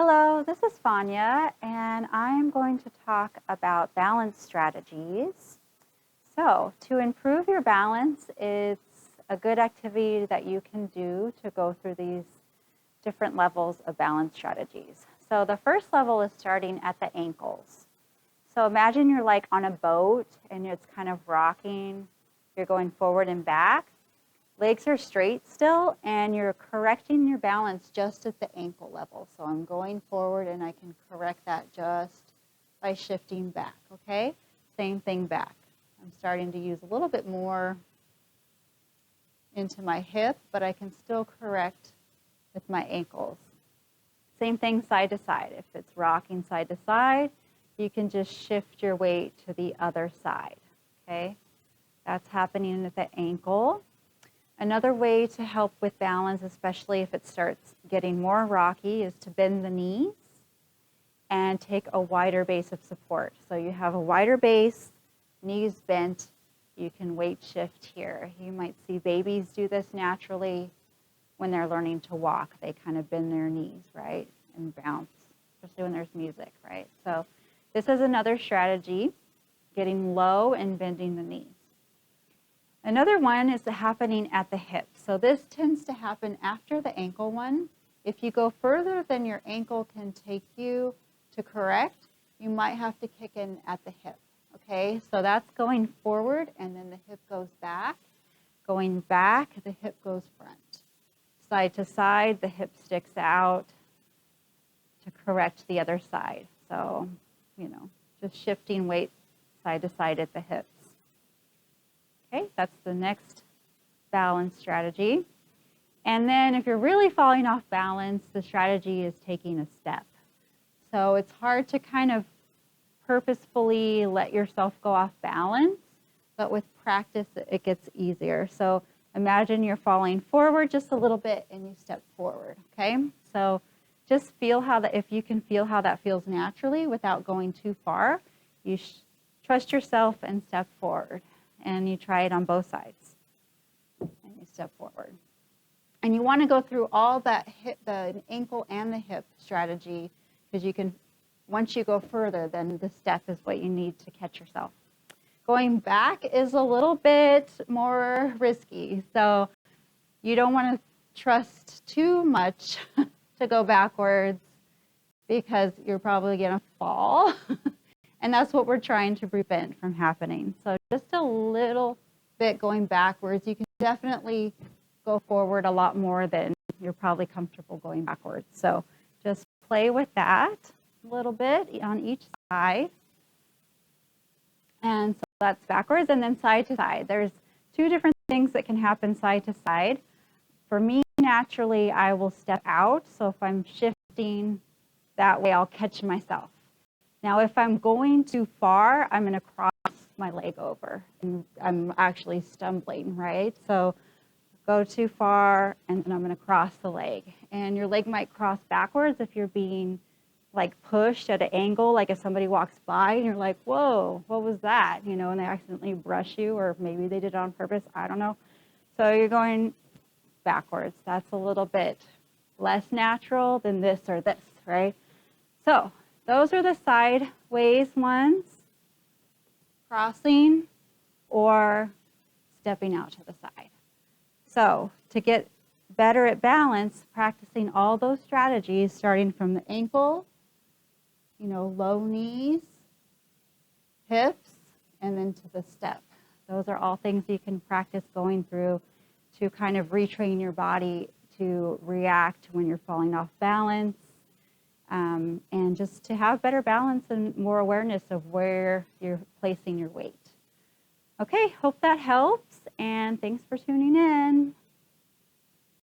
Hello, this is Fanya, and I'm going to talk about balance strategies. So, to improve your balance, it's a good activity that you can do to go through these different levels of balance strategies. So, the first level is starting at the ankles. So, imagine you're like on a boat and it's kind of rocking, you're going forward and back. Legs are straight still, and you're correcting your balance just at the ankle level. So I'm going forward, and I can correct that just by shifting back, okay? Same thing back. I'm starting to use a little bit more into my hip, but I can still correct with my ankles. Same thing side to side. If it's rocking side to side, you can just shift your weight to the other side, okay? That's happening at the ankle. Another way to help with balance, especially if it starts getting more rocky, is to bend the knees and take a wider base of support. So you have a wider base, knees bent, you can weight shift here. You might see babies do this naturally when they're learning to walk. They kind of bend their knees, right, and bounce, especially when there's music, right? So this is another strategy, getting low and bending the knees. Another one is happening at the hip. So this tends to happen after the ankle one. If you go further than your ankle can take you to correct, you might have to kick in at the hip, okay? So that's going forward, and then the hip goes back. Going back, the hip goes front. Side to side, the hip sticks out to correct the other side. So, just shifting weight side to side at the hips. Okay, that's the next balance strategy. And then if you're really falling off balance, the strategy is taking a step. So it's hard to kind of purposefully let yourself go off balance, but with practice, it gets easier. So imagine you're falling forward just a little bit and you step forward, okay? So just feel how that, if you can feel how that feels naturally without going too far, you trust yourself and step forward. And you try it on both sides, and you step forward. And you want to go through all that hip, the ankle and the hip strategy, because you can, once you go further, then the step is what you need to catch yourself. Going back is a little bit more risky, so you don't want to trust too much to go backwards because you're probably going to fall. And that's what we're trying to prevent from happening. So just a little bit going backwards. You can definitely go forward a lot more than you're probably comfortable going backwards. So just play with that a little bit on each side. And so that's backwards and then side to side. There's two different things that can happen side to side. For me, naturally, I will step out. So if I'm shifting that way, I'll catch myself. Now, if I'm going too far, I'm going to cross my leg over, and I'm actually stumbling, right? So go too far, and then I'm going to cross the leg. And your leg might cross backwards if you're being like pushed at an angle, like if somebody walks by and you're like, whoa, what was that? And they accidentally brush you, or maybe they did it on purpose, I don't know. So you're going backwards. That's a little bit less natural than this or this, right? So those are the sideways ones, crossing or stepping out to the side. So to get better at balance, practicing all those strategies, starting from the ankle, low knees, hips, and then to the step. Those are all things you can practice going through to kind of retrain your body to react when you're falling off balance. And just to have better balance and more awareness of where you're placing your weight. Okay, hope that helps, and thanks for tuning in.